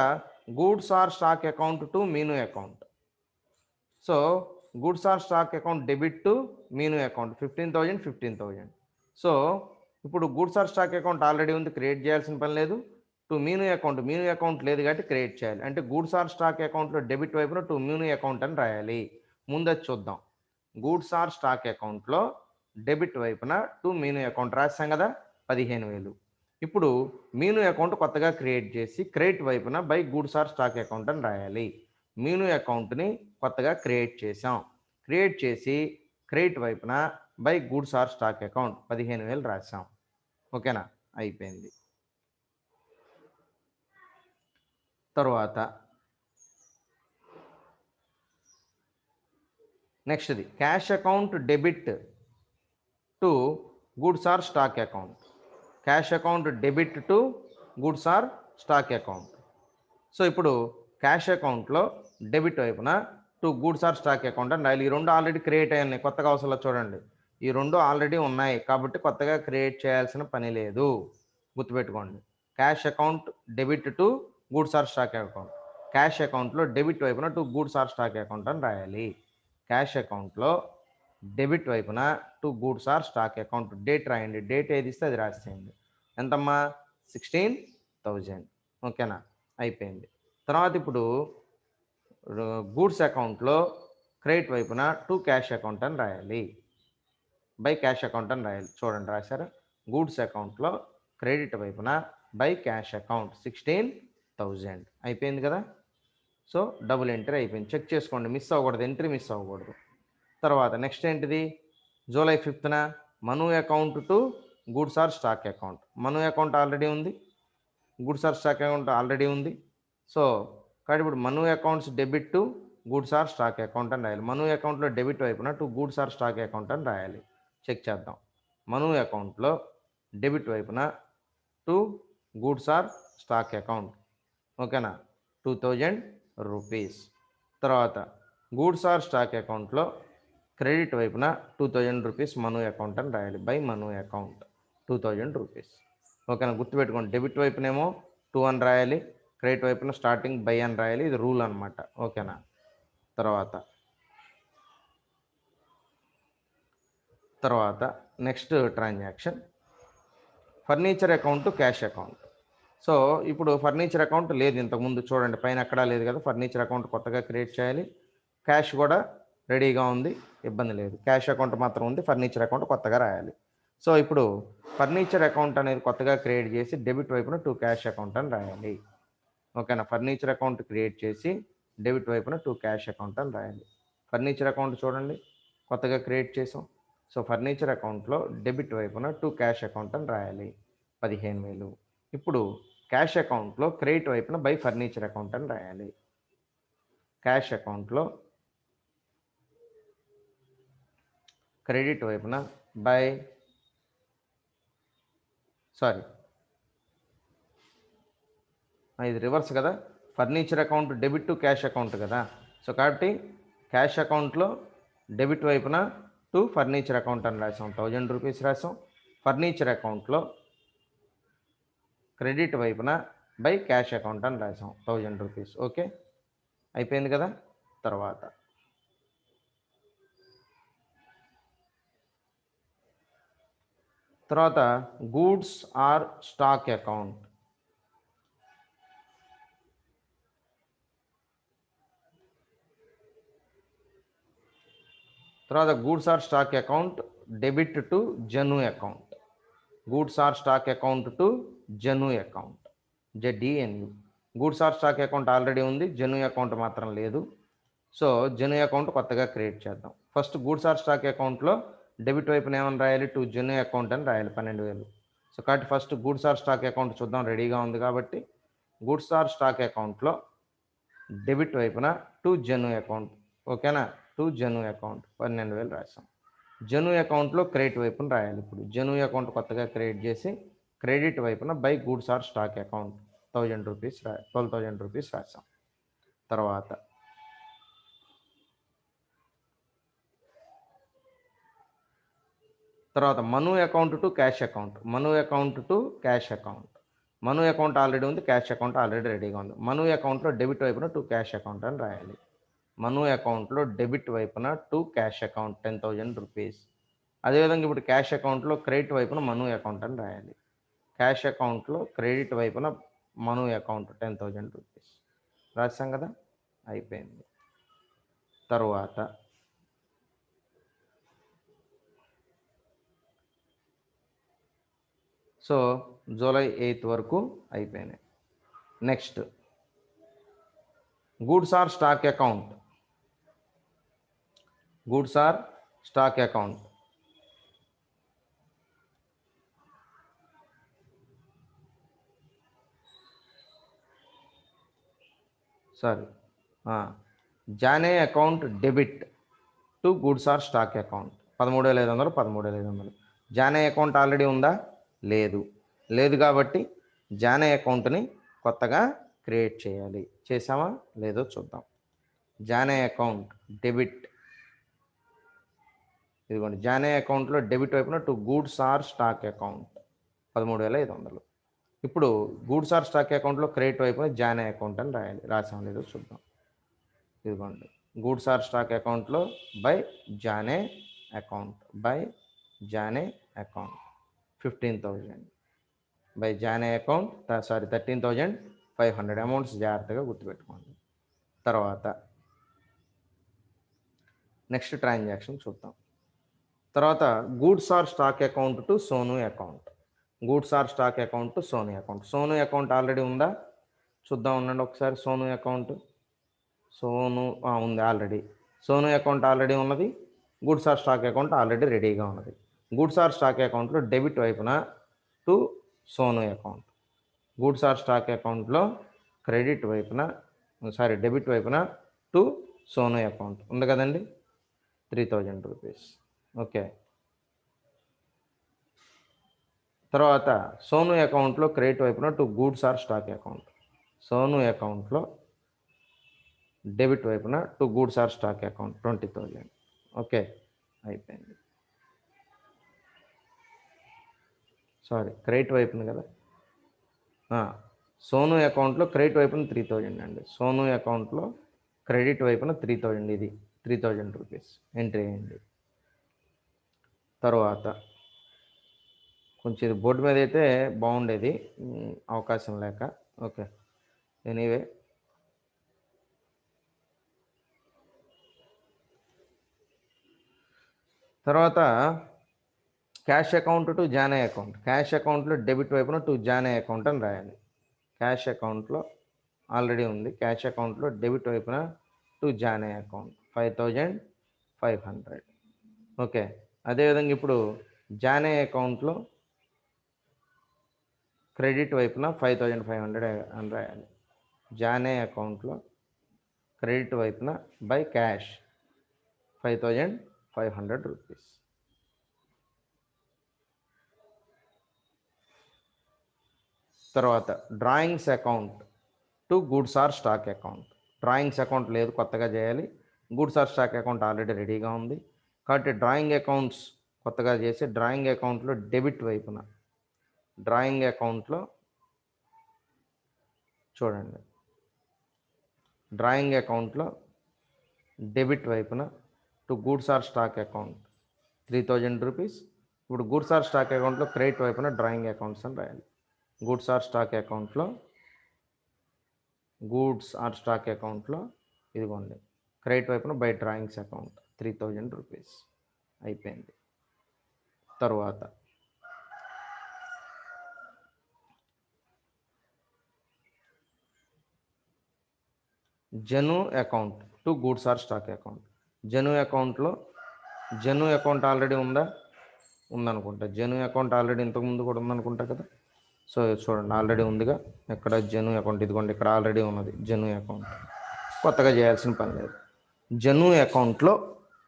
goods or stock account to Meenu account. So goods or stock account debit to Meenu account 15,000 15,000. So ఇప్పుడు goods or stock account already ఉంది, క్రియేట్ చేయాల్సిన పని లేదు. టు మీను అకౌంట్ లేదు కాబట్టి క్రియేట్ చేయాలి. అంటే గూడ్స్ ఆర్ స్టాక్ అకౌంట్లో డెబిట్ వైపున టు మీను అకౌంట్ అని రాయాలి. ముందది చూద్దాం. గూడ్స్ ఆర్ స్టాక్ అకౌంట్లో డెబిట్ వైపున టు మీను అకౌంట్ రాసాం కదా, 15,000. ఇప్పుడు మీను అకౌంట్ కొత్తగా క్రియేట్ చేసి క్రెడిట్ వైపున by goods or stock account అని రాయాలి. మీను అకౌంట్ని కొత్తగా క్రియేట్ చేసాం, క్రియేట్ చేసి క్రెడిట్ వైపున by goods or stock account 15,000 రాసాం. ఓకేనా? అయిపోయింది. తర్వాత నెక్స్ట్ది cash account debit to goods or stock account. Cash account debit to goods or stock account. So ఇప్పుడు క్యాష్ అకౌంట్లో డెబిట్ వైపున to goods or stock account అని రాయాలి. ఈ రెండు ఆల్రెడీ క్రియేట్ అయ్యాయి, కొత్తగా అవసరం చూడండి, ఈ రెండు ఆల్రెడీ ఉన్నాయి కాబట్టి కొత్తగా క్రియేట్ చేయాల్సిన పని లేదు. గుర్తుపెట్టుకోండి. Cash account debit to goods or stock account. Cash అకౌంట్లో డెబిట్ వైపున to goods or stock account అని రాయాలి. క్యాష్ అకౌంట్లో డెబిట్ వైపున to goods or stock account. Date రాయండి. డేట్ ఏది ఇస్తే అది రాసేయండి. ఎంతమ్మా? 16,000. ఓకేనా? అయిపోయింది. తర్వాత ఇప్పుడు గూడ్స్ అకౌంట్లో క్రెడిట్ వైపున టు క్యాష్ అకౌంట్ అని రాయాలి. బై క్యాష్ అకౌంట్ అని రాయాలి. చూడండి రాశారు. గూడ్స్ అకౌంట్లో క్రెడిట్ వైపున బై క్యాష్ అకౌంట్ 16,000. అయిపోయింది కదా? సో డబుల్ ఎంట్రీ అయిపోయింది. చెక్ చేసుకోండి, మిస్ అవ్వకూడదు, ఎంట్రీ మిస్ అవ్వకూడదు. తర్వాత నెక్స్ట్ ఏంటిది? జూలై 5న Manu account to goods or stock account. Manu account already ఉంది, goods or stock account already ఉంది. సో కాబట్టి ఇప్పుడు Manu accounts debit to goods or stock account అని రాయాలి. మను అకౌంట్లో డెబిట్ వైపున to goods or stock account అని రాయాలి. చెక్ చేద్దాం. మను అకౌంట్లో డెబిట్ వైపున to goods or stock account. ఓకేనా? 2,000 రూపీస్. తర్వాత గూడ్స్ ఆర్ స్టాక్ అకౌంట్లో క్రెడిట్ వైపున 2,000 రూపీస్ మను అకౌంట్ అని రాయాలి. By Manu account 2,000 rupees. ఓకేనా? గుర్తుపెట్టుకోండి. డెబిట్ వైపునేమో 2 అని రాయాలి, క్రెడిట్ వైపున స్టార్టింగ్ బై అని రాయాలి. ఇది రూల్ అనమాట. ఓకేనా? తర్వాత next transaction furniture account to cash account. So ఇప్పుడు ఫర్నిచర్ అకౌంట్ లేదు ఇంతకుముందు, చూడండి పైన ఎక్కడా లేదు కదా. ఫర్నిచర్ అకౌంట్ కొత్తగా క్రియేట్ చేయాలి. క్యాష్ కూడా రెడీగా ఉంది, ఇబ్బంది లేదు. క్యాష్ అకౌంట్ మాత్రం ఉంది, ఫర్నిచర్ అకౌంట్ కొత్తగా రాయాలి. సో ఇప్పుడు ఫర్నిచర్ అకౌంట్ అనేది కొత్తగా క్రియేట్ చేసి డెబిట్ వైపున టు క్యాష్ అకౌంట్ అని రాయాలి. ఓకేనా? ఫర్నిచర్ అకౌంట్ క్రియేట్ చేసి డెబిట్ వైపున టు క్యాష్ అకౌంట్ అని రాయాలి. ఫర్నిచర్ అకౌంట్ చూడండి కొత్తగా క్రియేట్ చేసాం. సో ఫర్నిచర్ అకౌంట్లో డెబిట్ వైపున టు క్యాష్ అకౌంట్ అని రాయాలి. 15,000. ఇప్పుడు క్యాష్ అకౌంట్లో క్రెడిట్ వైపున బై ఫర్నిచర్ అకౌంట్ అని రాయాలి. క్యాష్ అకౌంట్లో క్రెడిట్ వైపున బై ఇది రివర్స్ కదా. Furniture account debit to cash account కదా. సో కాబట్టి క్యాష్ అకౌంట్లో డెబిట్ వైపున టు ఫర్నిచర్ అకౌంట్ అని రాసాం. 1,000 రూపీస్ రాసాం. ఫర్నిచర్ అకౌంట్లో క్రెడిట్ వైపున బై క్యాష్ అకౌంట్ అని రాసాం. 1,000 రూపీస్. ఓకే, అయిపోయింది కదా. తర్వాత గూడ్స్ ఆర్ స్టాక్ అకౌంట్. తర్వాత goods or stock account debit to Janu account. Goods or stock account to Janu account, ZENU. Goods or stock account already ఉంది, జను అకౌంట్ మాత్రం లేదు. సో జను అకౌంట్ కొత్తగా క్రియేట్ చేద్దాం. ఫస్ట్ గూడ్స్ ఆర్ స్టాక్ అకౌంట్లో డెబిట్ వైపున ఏమని రాయాలి? టు జను అకౌంట్ అని రాయాలి. 12,000. సో కాబట్టి first goods or stock account చూద్దాం, రెడీగా ఉంది కాబట్టి. గూడ్స్ ఆర్ స్టాక్ అకౌంట్లో డెబిట్ వైపున టు జను అకౌంట్. ఓకేనా? టు జను అకౌంట్ 12,000 రాసాం. జను అకౌంట్లో క్రెడిట్ వైపున రాయాలి. ఇప్పుడు జను అకౌంట్ కొత్తగా క్రియేట్ చేసి క్రెడిట్ వైపున by goods or stock account 1,000 rupees 12,000 rupees రాసాం. తర్వాత Manu account to cash account. Manu account to cash account. Manu account already ఉంది, క్యాష్ అకౌంట్ ఆల్రెడీ రెడీగా ఉంది. మను అకౌంట్లో డెబిట్ వైపున టు క్యాష్ అకౌంట్ అని రాయాలి. మను అకౌంట్లో డెబిట్ వైపున టు క్యాష్ అకౌంట్ 10,000 రూపీస్. అదేవిధంగా ఇప్పుడు క్యాష్ అకౌంట్లో క్రెడిట్ వైపున మను అకౌంట్ అని రాయాలి. క్యాష్ అకౌంట్లో క్రెడిట్ వైపున మను అకౌంట్ 10,000 రూపీస్ రాసాం కదా. అయిపోయింది. తర్వాత సో జూలై 8 వరకు అయిపోయినాయి. Next goods or stock account. Goods or stock account. Jane account debit to goods or stock account 13,500 13,500. Jane account already ఉందా? లేదు కాబట్టి జానే అకౌంట్ని కొత్తగా క్రియేట్ చేయాలి. చేసామా లేదో చూద్దాం. జానే అకౌంట్ డెబిట్, ఇదిగోండి జానే అకౌంట్లో డెబిట్ వైపున to goods or stock account 13,500. ఇప్పుడు గూడ్స్ ఆర్ స్టాక్ అకౌంట్లో క్రెడిట్ వైపున జానే అకౌంట్ అని రాయాలి. రాసాం లేదో చూద్దాం. ఇదిగోండి, గూడ్స్ ఆర్ స్టాక్ అకౌంట్లో by Jane account, by Jane account 15,000 by Jane account, 13,500 amounts జాగ్రత్తగా గుర్తుపెట్టుకోండి. తర్వాత నెక్స్ట్ ట్రాన్సాక్షన్ చూద్దాం. తర్వాత goods or stock account to Sonu account, goods or stock account to Sonu account. Sonu account already ఉందా చూద్దాం ఉండండి ఒకసారి. సోను అకౌంట్, సోను ఉంది ఆల్రెడీ. సోను అకౌంట్ ఆల్రెడీ ఉన్నది, goods or stock account already రెడీగా ఉన్నది. గూడ్స్ ఆర్ స్టాక్ అకౌంట్లో డెబిట్ వైపున to Sonu account, goods or stock అకౌంట్లో క్రెడిట్ వైపున డెబిట్ వైపున టు సోను అకౌంట్ ఉంది కదండి, 3,000 రూపీస్. ఓకే, తర్వాత సోను అకౌంట్లో క్రెడిట్ వైపున to goods or stock account, Sonu అకౌంట్లో డెబిట్ వైపున to goods or stock account 20,000. Okay, అయిపోయింది. క్రెడిట్ వైపున కదా, సోను అకౌంట్లో క్రెడిట్ వైపున 3,000 అండి. సోను అకౌంట్లో క్రెడిట్ వైపున 3,000, ఇది 3,000 రూపీస్ ఎంట్రీ అయ్యింది. తర్వాత కొంచెం ఇది బోర్డు మీద అయితే బాగుండేది, అవకాశం లేక. ఓకే, ఎనీవే తర్వాత cash account to Jane account, cash అకౌంట్లో డెబిట్ వైపున టు జానే అకౌంట్ అని రాయాలి. క్యాష్ అకౌంట్లో ఆల్రెడీ ఉంది, క్యాష్ అకౌంట్లో డెబిట్ వైపున టు జానే అకౌంట్ 5,500. ఓకే, అదేవిధంగా ఇప్పుడు జానే అకౌంట్లో క్రెడిట్ వైపున 5,500 అని రాయాలి. జానే అకౌంట్లో క్రెడిట్ వైపున బై క్యాష్ 5,500 రూపీస్. తర్వాత drawings account to goods or stock account. Drawings account లేదు, కొత్తగా చేయాలి. Goods or stock account already రెడీగా ఉంది కాబట్టి డ్రాయింగ్ అకౌంట్స్ కొత్తగా చేసి డ్రాయింగ్ అకౌంట్లో డెబిట్ వైపున, డ్రాయింగ్ అకౌంట్లో చూడండి, డ్రాయింగ్ అకౌంట్లో డెబిట్ వైపున to goods or stock account 3,000 rupees. ఇప్పుడు గూడ్స్ ఆర్ స్టాక్ అకౌంట్లో క్రెడిట్ వైపున డ్రాయింగ్ అకౌంట్స్ అని రాయాలి. గూడ్స్ ఆర్ స్టాక్ అకౌంట్లో, గూడ్స్ ఆర్ స్టాక్ అకౌంట్లో ఇదిగోండి క్రెడిట్ వైపున బై డ్రాయింగ్స్ అకౌంట్ 3,000 రూపీస్ అయిపోయింది. తర్వాత Janu account to goods or stock account. Janu అకౌంట్లో, జను అకౌంట్ ఆల్రెడీ ఉందనుకుంటా. జను అకౌంట్ ఆల్రెడీ ఇంతకుముందు కూడా ఉందనుకుంటా కదా. సో చూడండి, ఆల్రెడీ ఉందిగా. ఎక్కడ జను అకౌంట్, ఇదిగోండి ఇక్కడ ఆల్రెడీ ఉన్నది జను అకౌంట్, కొత్తగా చేయాల్సిన పని లేదు. జను అకౌంట్లో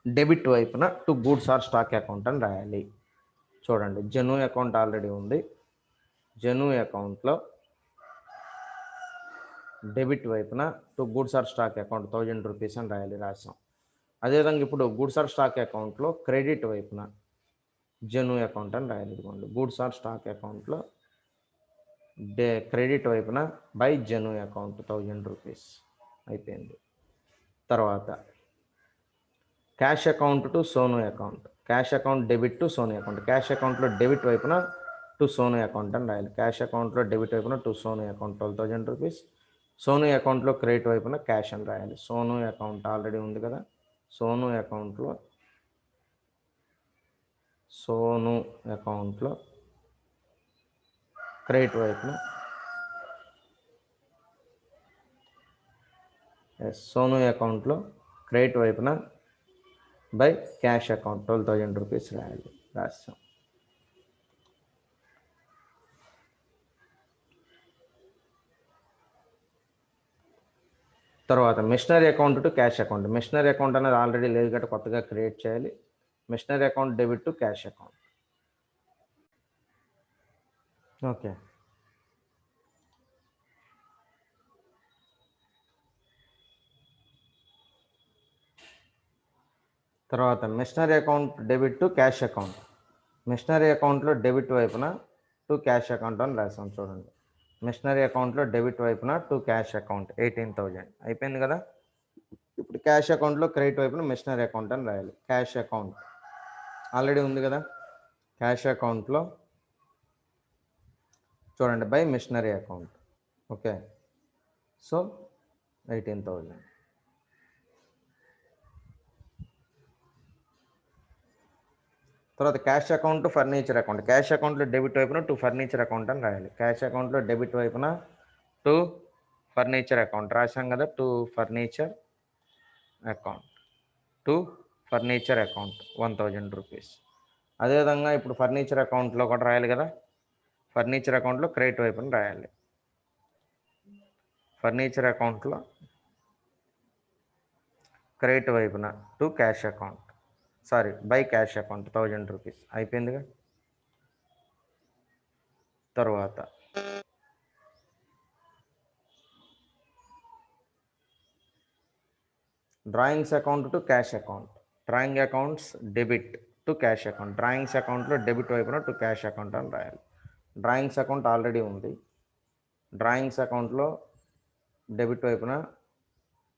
డెబిట్ వైపున to goods or stock account అని రాయాలి. చూడండి, జను అకౌంట్ ఆల్రెడీ ఉంది, జను అకౌంట్లో డెబిట్ వైపున to goods or stock account 1,000 rupees అని రాయాలి, రాసాం. అదేవిధంగా ఇప్పుడు గూడ్స్ ఆర్ స్టాక్ అకౌంట్లో క్రెడిట్ వైపున జను అకౌంట్ అని రాయాలి. ఇదిగోండి గూడ్స్ ఆర్ స్టాక్ అకౌంట్లో క్రెడిట్ వైపున బై జను అకౌంట్ 1,000 రూపీస్ అయిపోయింది. తర్వాత cash account to Sonu account, cash account debit to Sonu account. Cash అకౌంట్లో డెబిట్ వైపున టు సోను అకౌంట్ అని రాయాలి. క్యాష్ అకౌంట్లో డెబిట్ వైపున to Sonu account 12,000 rupees. Sonu అకౌంట్లో క్రెడిట్ వైపున క్యాష్ అని రాయాలి. సోను అకౌంట్ ఆల్రెడీ ఉంది కదా, సోను అకౌంట్లో, సోను అకౌంట్లో క్రెడిట్ వైపున, సోను అకౌంట్లో క్రెడిట్ వైపున బై క్యాష్ అకౌంట్ 12,000 రూపీస్ రాయాలి, రాస్తాం. తర్వాత machinery account to cash account. Machinery account అనేది ఆల్రెడీ లేదు కాబట్టి కొత్తగా క్రియేట్ చేయాలి. Machinery account debit to cash account. Okay, తర్వాత machinery account debit to cash account. Machinery అకౌంట్లో డెబిట్ వైపున టు క్యాష్ అకౌంట్ అని రాసాం. చూడండి, మిషనరీ అకౌంట్లో డెబిట్ వైపున టు క్యాష్ అకౌంట్ 18,000 అయిపోయింది కదా. ఇప్పుడు క్యాష్ అకౌంట్లో క్రెడిట్ వైపున మిషనరీ అకౌంట్ అని రాయాలి. క్యాష్ అకౌంట్ ఆల్రెడీ ఉంది కదా, క్యాష్ అకౌంట్లో చూడండి by machinery account. Okay, so 18,000. తర్వాత cash account furniture account. Cash అకౌంట్లో డెబిట్ వైపున టు ఫర్నిచర్ అకౌంట్ అని రాయాలి. క్యాష్ అకౌంట్లో డెబిట్ వైపున టు ఫర్నిచర్ అకౌంట్ రాశాం కదా, to furniture account, to furniture account 1,000 rupees. అదేవిధంగా ఇప్పుడు ఫర్నిచర్ అకౌంట్లో కూడా రాయాలి కదా, ఫర్నిచర్ అకౌంట్లో క్రెడిట్ వైపున రాయాలి. ఫర్నిచర్ అకౌంట్లో క్రెడిట్ వైపున to cash account, sorry by cash account 1,000 rupees అయిపోయిందిగా. తర్వాత drawings account to cash account. Drawing accounts debit to cash account. Drawings అకౌంట్లో డెబిట్ వైపున టు క్యాష్ అకౌంట్ అని రాయాలి. డ్రాయింగ్స్ అకౌంట్ ఆల్రెడీ ఉంది, డ్రాయింగ్స్ అకౌంట్లో డెబిట్ వైపున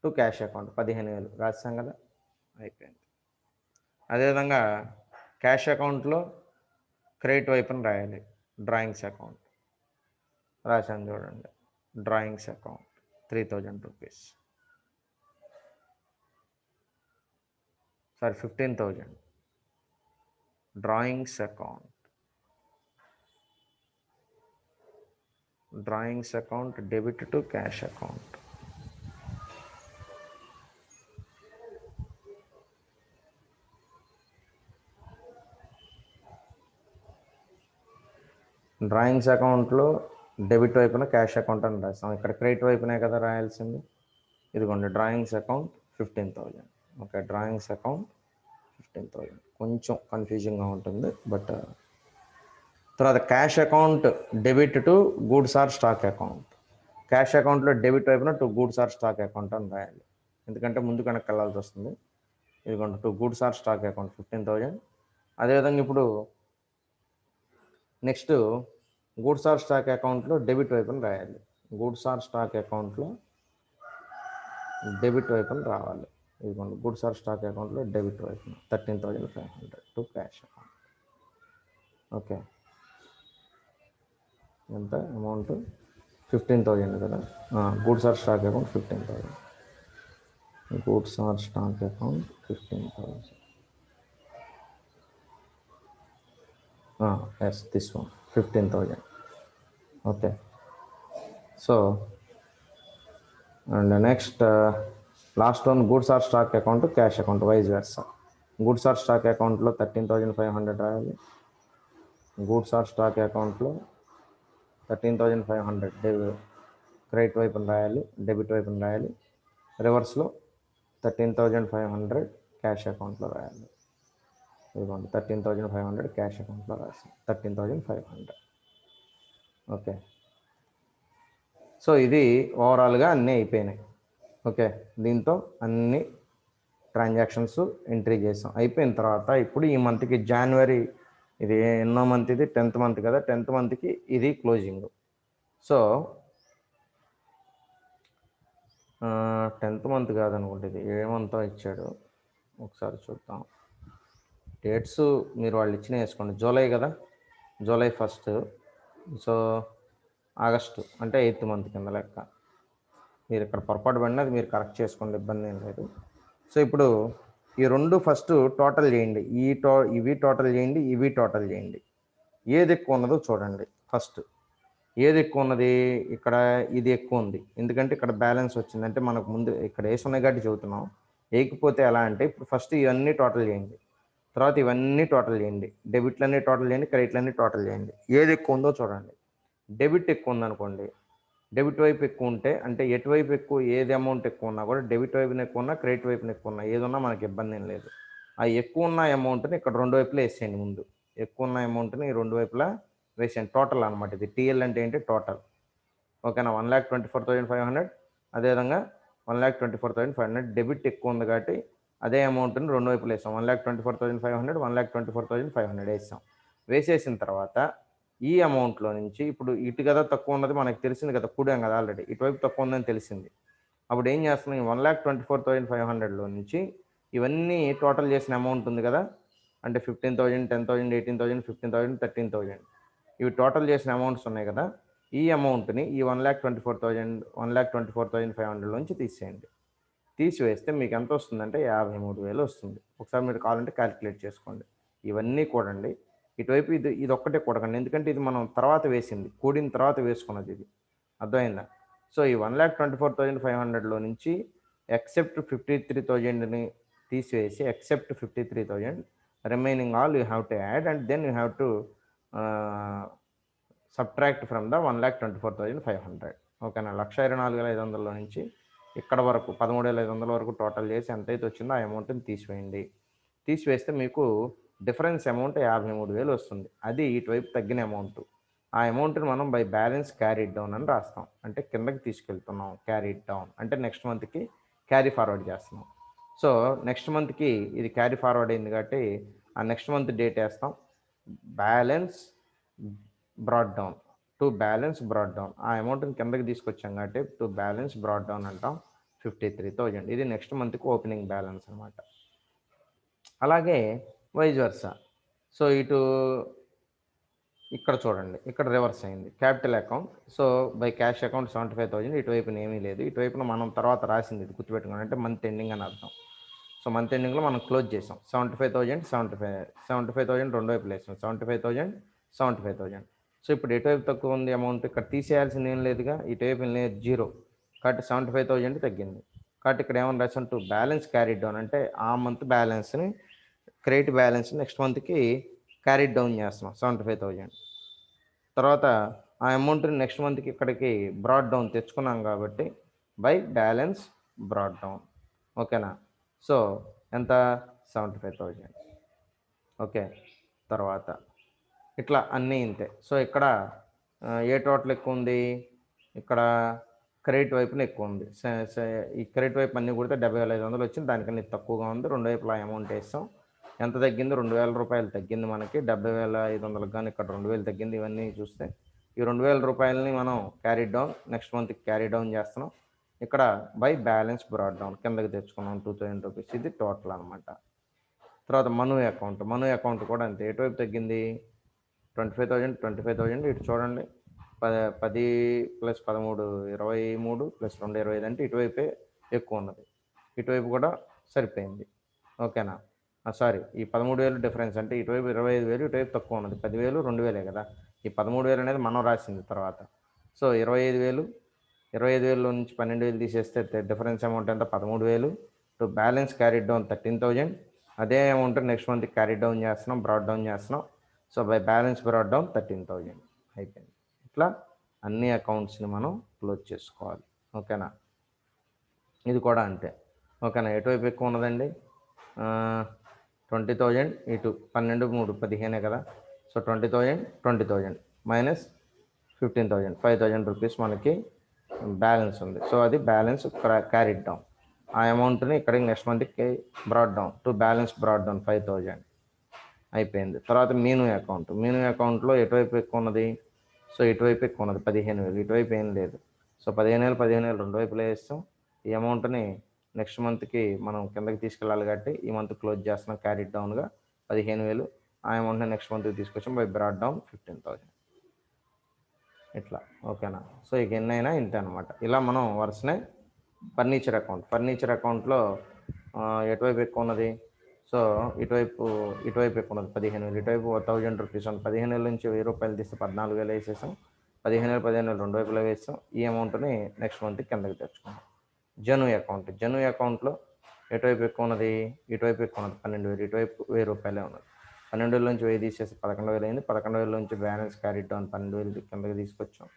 టు క్యాష్ అకౌంట్ 15,000 రాస్తాం కదా, అయిపోయింది. అదేవిధంగా క్యాష్ అకౌంట్లో క్రెడిట్ వైపున రాయాలి. డ్రాయింగ్స్ అకౌంట్ రాశాను చూడండి, drawings account 3,000 rupees, sorry 15,000. Drawings account, drawings account debit to cash account. Drawings అకౌంట్లో డెబిట్ వైపున క్యాష్ అకౌంట్ అని రాస్తాం. ఇక్కడ క్రెడిట్ వైపునే కదా రాయాల్సింది. ఇదిగోండి drawings account 15,000. Okay, drawings account 15,000 కొంచెం కన్ఫ్యూజింగ్గా ఉంటుంది, బట్ తర్వాత cash account debit to goods or stock account. Cash అకౌంట్లో డెబిట్ వైపున to goods or stock account అని రాయాలి, ఎందుకంటే ముందు కనుక వెళ్ళాల్సి వస్తుంది. ఇదిగోండి to goods or stock account 15,000. అదేవిధంగా ఇప్పుడు నెక్స్ట్ గూడ్స్ ఆర్ స్టాక్ అకౌంట్లో డెబిట్ వైపున రాయాలి. గూడ్స్ ఆర్ స్టాక్ అకౌంట్లో డెబిట్ వైపున రావాలి. ఇదిగోండి గూడ్స్ ఆర్ స్టాక్ అకౌంట్లో డెబిట్ వైపున 13,500 టు క్యాష్ అకౌంట్. ఓకే, ఎంత అమౌంట్ 15,000 కదా. Goods or stock account 15,000. Goods or stock account 15,000. Yes, this one 15,000. Okay, so and next last one goods or stock account cash account vice versa. Goods or stock అకౌంట్లో 13,500 రాయాలి. గూడ్స్ ఆర్ స్టాక్ అకౌంట్లో 13,500 క్రెడిట్ వైపున రాయాలి, డెబిట్ వైపున రాయాలి. రివర్స్లో 13,500 క్యాష్ అకౌంట్లో రాయాలి. ఇదిగోండి 13,500 క్యాష్ అకౌంట్లో రాసి 13,500. ఓకే, సో ఇది ఓవరాల్గా అన్నీ అయిపోయినాయి. ఓకే, దీంతో అన్ని ట్రాన్సాక్షన్స్ ఎంట్రీ చేసాం. అయిపోయిన తర్వాత ఇప్పుడు ఈ మంత్కి జనవరి, ఇది ఎన్నో మంత్, ఇది 10th మంత్ కదా, 10th మంత్కి ఇది క్లోజింగ్. సో 10th మంత్ కాదనుకుంటే ఇది ఏ మంత్ ఇచ్చాడు ఒకసారి చూద్దాం. డేట్స్ మీరు వాళ్ళు ఇచ్చిన వేసుకోండి. జూలై కదా, జూలై 1st, సో ఆగస్టు అంటే 8th మంత్ కింద లెక్క. మీరు ఇక్కడ పొరపాటు పడినా అది మీరు కరెక్ట్ చేసుకోండి, ఇబ్బంది ఏం లేదు. సో ఇప్పుడు ఈ రెండు ఫస్ట్ టోటల్ చేయండి. ఇవి టోటల్ చేయండి, ఇవి టోటల్ చేయండి. ఏది ఎక్కువ ఉన్నదో చూడండి. ఫస్ట్ ఏది ఎక్కువ ఉన్నది, ఇక్కడ ఇది ఎక్కువ ఉంది, ఎందుకంటే ఇక్కడ బ్యాలెన్స్ వచ్చింది. అంటే మనకు ముందు ఇక్కడ వేసి ఉన్నాయి కాబట్టి చెబుతున్నాం. వేయకపోతే ఎలా అంటే ఇప్పుడు ఫస్ట్ ఇవన్నీ టోటల్ చేయండి, తర్వాత ఇవన్నీ టోటల్ చేయండి, డెబిట్లన్నీ టోటల్ చేయండి, క్రెడిట్లన్నీ టోటల్ చేయండి. ఏది ఎక్కువ ఉందో చూడండి. డెబిట్ ఎక్కువ ఉందనుకోండి, డెబిట్ వైపు ఎక్కువ ఉంటే, అంటే ఎటువైపు ఎక్కువ, ఏది అమౌంట్ ఎక్కువ ఉన్నా కూడా డెబిట్ వైపున ఎక్కువ ఉన్నా, క్రెడిట్ వైపున ఎక్కువ ఉన్నా, ఏది ఉన్నా మనకి ఇబ్బంది ఏం లేదు. ఆ ఎక్కువ ఉన్న అమౌంట్ని ఇక్కడ రెండు వైపులా వేసేయండి. ముందు ఎక్కువ ఉన్న అమౌంట్ని రెండు వైపులా వేసేయండి. టోటల్ అనమాట ఇది. టీఎల్ అంటే ఏంటి, టోటల్. ఓకేనా, 1,24,500. అదేవిధంగా 1,24,500 డెబిట్ ఎక్కువ ఉంది కాబట్టి అదే అమౌంట్ని రెండు వైపులు వేసాం. 1,24,500, 1,24,500 వేసాం. వేసేసిన తర్వాత ఈ అమౌంట్లో నుంచి ఇప్పుడు ఇటు కదా తక్కువ ఉన్నది మనకు తెలిసింది కదా, కూడాం కదా ఆల్రెడీ, ఇటువైపు తక్కువ ఉందని తెలిసింది. అప్పుడు ఏం చేస్తున్నాం, ఈ 1,24,500లో నుంచి ఇవన్నీ టోటల్ చేసిన అమౌంట్ ఉంది కదా, అంటే 15,000, 10,000, 18,000, 15,000, 13,000, ఇవి టోటల్ చేసిన అమౌంట్స్ ఉన్నాయి కదా, ఈ అమౌంట్ని ఈ 1,24,500 నుంచి తీసేయండి. తీసివేస్తే మీకు ఎంత వస్తుందంటే 53,000 వస్తుంది. ఒకసారి మీరు కావాలంటే క్యాలిక్యులేట్ చేసుకోండి. ఇవన్నీ కూడండి. ఇటువైపు ఇది ఒక్కటే కూడకండి, ఎందుకంటే ఇది మనం తర్వాత వేసింది, కూడిన తర్వాత వేసుకున్నది ఇది. అర్థమైందా? సో ఈ 1,24,500లో నుంచి ఎక్సెప్ట్ 53,000ని తీసివేసి, except 53,000 remaining all you have to add and then you have to subtract from the 1,24,500. Okay? 1,24,500లో నుంచి ఇక్కడ వరకు 13,500 వరకు టోటల్ చేసి ఎంతైతే వచ్చిందో ఆ అమౌంట్ని తీసివేయండి. తీసివేస్తే మీకు డిఫరెన్స్ అమౌంట్ 53,000 వస్తుంది. అది ఇటువైపు తగ్గిన అమౌంట్. ఆ అమౌంట్ని మనం బై బ్యాలెన్స్ క్యారీడ్ డౌన్ అని రాస్తాం. అంటే కిందకి తీసుకెళ్తున్నాం, క్యారీడ్ డౌన్ అంటే నెక్స్ట్ మంత్కి క్యారీ ఫార్వర్డ్ చేస్తున్నాం. సో నెక్స్ట్ మంత్కి ఇది క్యారీ ఫార్వర్డ్ అయింది కాబట్టి ఆ నెక్స్ట్ మంత్ డేట్ వేస్తాం. Balance broad down, to balance broad down, ఆ అమౌంట్ని కిందకి తీసుకొచ్చాం కాబట్టి టు బ్యాలెన్స్ బ్రాడ్ డౌన్ అంటాం 53,000. ఇది నెక్స్ట్ మంత్కి ఓపెనింగ్ బ్యాలెన్స్ అనమాట. అలాగే వైజ్ వర్సా. సో ఇటు ఇక్కడ చూడండి, ఇక్కడ రివర్స్ అయింది. Capital account, so by cash account 75,000, ఇటువైపున ఏమీ లేదు. ఇటువైపున మనం తర్వాత రాసింది ఇది గుర్తుపెట్టుకోండి, అంటే మంత్ ఎండింగ్ అని అర్థం. సో మంత్ ఎండింగ్లో మనం క్లోజ్ చేసాం. 75,000 రెండు వైపులు వేసాం. 75,000. సో ఇప్పుడు ఎటువైపు తక్కువ ఉంది అమౌంట్, ఇక్కడ తీసేయాల్సింది ఏం లేదుగా, ఇటువైపు లేదు, జీరో. కాబట్టి 75,000 తగ్గింది. కాబట్టి ఇక్కడ ఏమని రాసాం, టు బ్యాలెన్స్ క్యారీ డౌన్, అంటే ఆ మంత్ బ్యాలెన్స్ని, క్రెడిట్ బ్యాలెన్స్ నెక్స్ట్ మంత్కి క్యారీ డౌన్ చేస్తున్నాం 75,000. తర్వాత ఆ అమౌంట్ని నెక్స్ట్ మంత్కి ఇక్కడికి బ్రాడ్ డౌన్ తెచ్చుకున్నాం కాబట్టి బై బ్యాలెన్స్ బ్రాడ్ డౌన్. ఓకేనా? సో ఎంత, 75,000. ఓకే. తర్వాత ఇట్లా అన్నీ ఇంతే. సో ఇక్కడ ఏ టోటల్ ఎక్కువ ఉంది, ఇక్కడ క్రెడిట్ వైపున ఎక్కువ ఉంది. ఈ క్రెడిట్ వైపు అన్నీ కూడా 70,500 వచ్చింది, దానికన్నా ఇది తక్కువగా ఉంది. రెండు వైపులా అమౌంట్ వేస్తాం. ఎంత తగ్గింది, 2,000 రూపాయలు తగ్గింది మనకి. 70,500 కానీ ఇక్కడ 2,000 తగ్గింది. ఇవన్నీ చూస్తే ఈ 2,000 రూపాయలని మనం క్యారీ డౌన్, నెక్స్ట్ మంత్కి క్యారీ డౌన్ చేస్తున్నాం. ఇక్కడ బై బ్యాలెన్స్ బ్రాడ్ డౌన్ కిందకి తెచ్చుకున్నాం 2,000 రూపీస్. ఇది టోటల్ అనమాట. తర్వాత మను అకౌంట్ కూడా అంతే. ఎటువైపు తగ్గింది, 25,000 ఇటు చూడండి, 10 + 13 23 + 2 25 అంటే ఇటువైపే ఎక్కువ ఉన్నది. ఇటువైపు కూడా సరిపోయింది. ఓకేనా? సారీ, ఈ 13,000 డిఫరెన్స్, అంటే ఇటువైపు 25,000, ఇటువైపు తక్కువ ఉన్నది 10,000, 2,000 కదా. ఈ 13,000 అనేది మనం రాసింది తర్వాత. సో 25,000 నుంచి 12,000 తీసేస్తే డిఫరెన్స్ అమౌంట్ ఎంత, 13,000. To balance carry down 13,000. అదే amount next month carry down చేస్తున్నాం, బ్రాడ్ డౌన్ చేస్తున్నాం. So by balance broad down 13,000 అయిపోయింది. ఇట్లా అన్ని అకౌంట్స్ని మనం క్లోజ్ చేసుకోవాలి. ఓకేనా? ఇది కూడా అంతే. ఓకేనా? ఎటువైపు ఎక్కువ ఉన్నదండి, 20,000 ఇటు 12, 3 15 కదా. సో 20,000 మైనస్ 15,000, 5,000 రూపీస్ మనకి బ్యాలెన్స్ ఉంది. సో అది బ్యాలెన్స్ క్యారీ డౌన్. ఆ అమౌంట్ని ఇక్కడ నెక్స్ట్ మంత్కి broad down, to balance broad down 5,000 అయిపోయింది. తర్వాత మీను అకౌంట్లో ఎటువైపు ఎక్కువ ఉన్నది, సో ఇటువైపు ఎక్కువ ఉన్నది 15,000, ఇటువైపు ఏం లేదు. సో 15,000 రెండు వైపులో వేస్తాం. ఈ అమౌంట్ని నెక్స్ట్ మంత్కి మనం కిందకి తీసుకెళ్ళాలి కాబట్టి ఈ మంత్ క్లోజ్ చేస్తున్నాం క్యారీ డౌన్గా 15,000. ఆ అమౌంట్ని నెక్స్ట్ మంత్కి తీసుకొచ్చాం బై బ్రాడ్ డౌన్ 15,000. ఇట్లా. ఓకేనా? సో ఇక ఎన్నైనా ఇంతే అనమాట. ఇలా మనం వరుసనే ఫర్నిచర్ అకౌంట్లో ఎటువైపు ఎక్కువ ఉన్నది, సో ఇటువైపు ఎక్కువ ఉన్నది 15,000, ఇటువైపు 1,000 రూపీస్ ఉంది. 15,000 నుంచి 1,000 రూపాయలు తీస్తే 14,000 వేసేసాం. 15,000 రెండు వైపులో వేస్తాం. ఈ అమౌంట్ని నెక్స్ట్ మంత్ కిందకి తెచ్చుకున్నాం. జను అకౌంట్లో ఎటువైపు ఎక్కువ ఉన్నది, ఇటువైపు ఎక్కువ ఉన్నది 12,000, ఇటువైపు 1,000 రూపాయలే ఉన్నది. 12,000 నుంచి 1,000 తీసేసి 11,000 అయింది. 11,000 నుంచి బ్యాలెన్స్ క్యారీ డౌన్ 12,000 కిందకి తీసుకొచ్చాం.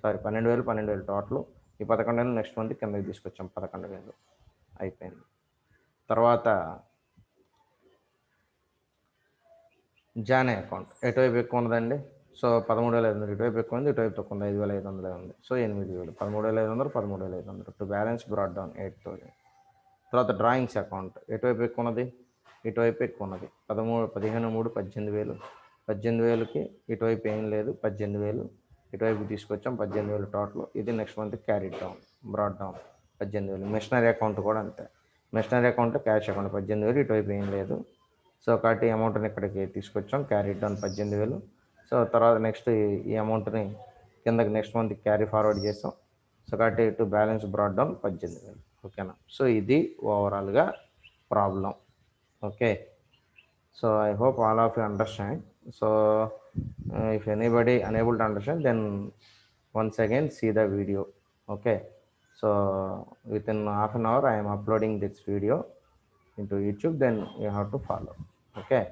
12,000 టోటల్. ఈ 11,000 నెక్స్ట్ మంత్ కిందకి తీసుకొచ్చాం 11,000 అయిపోయింది. తర్వాత జానే అకౌంట్ ఎటువైపు ఎక్కువ ఉన్నదండి, సో 13,500 ఇటువైపు ఎక్కువ ఉంది, ఇటువైపు తక్కువ ఉంది 5,500 ఉంది. So 8,000, 13,500 to balance broad down 8,000. తర్వాత డ్రాయింగ్స్ అకౌంట్ ఎటువైపు ఎక్కువ ఉన్నది, ఇటువైపు ఎక్కువ ఉన్నది 15, 3 18,000. 18,000కి ఇటువైపు ఏం లేదు, 18,000 ఇటువైపు తీసుకొచ్చాం, 18,000 టోటల్. ఇది next month carry down, brought down 18,000. Machinery account కూడా అంతే, మిషనరీ అకౌంట్ క్యాష్ అకౌంట్ 18,000, ఇటువైపు ఏం లేదు. సో కాబట్టి అమౌంట్ని ఇక్కడికి తీసుకొచ్చాం, క్యారీ డౌన్ 18,000. సో తర్వాత నెక్స్ట్ ఈ అమౌంట్ని కిందకి నెక్స్ట్ మంత్ క్యారీ ఫార్వర్డ్ చేస్తాం. సో కాబట్టి టు బ్యాలెన్స్ బ్రాడ్ డౌన్ 18,000. ఓకేనా? సో ఇది ఓవరాల్గా problem. Okay, so I hope all of you understand. So if anybody unable to understand, then once again see the video. Okay, so within half an hour I am uploading this video into YouTube, then you have to follow. Okay.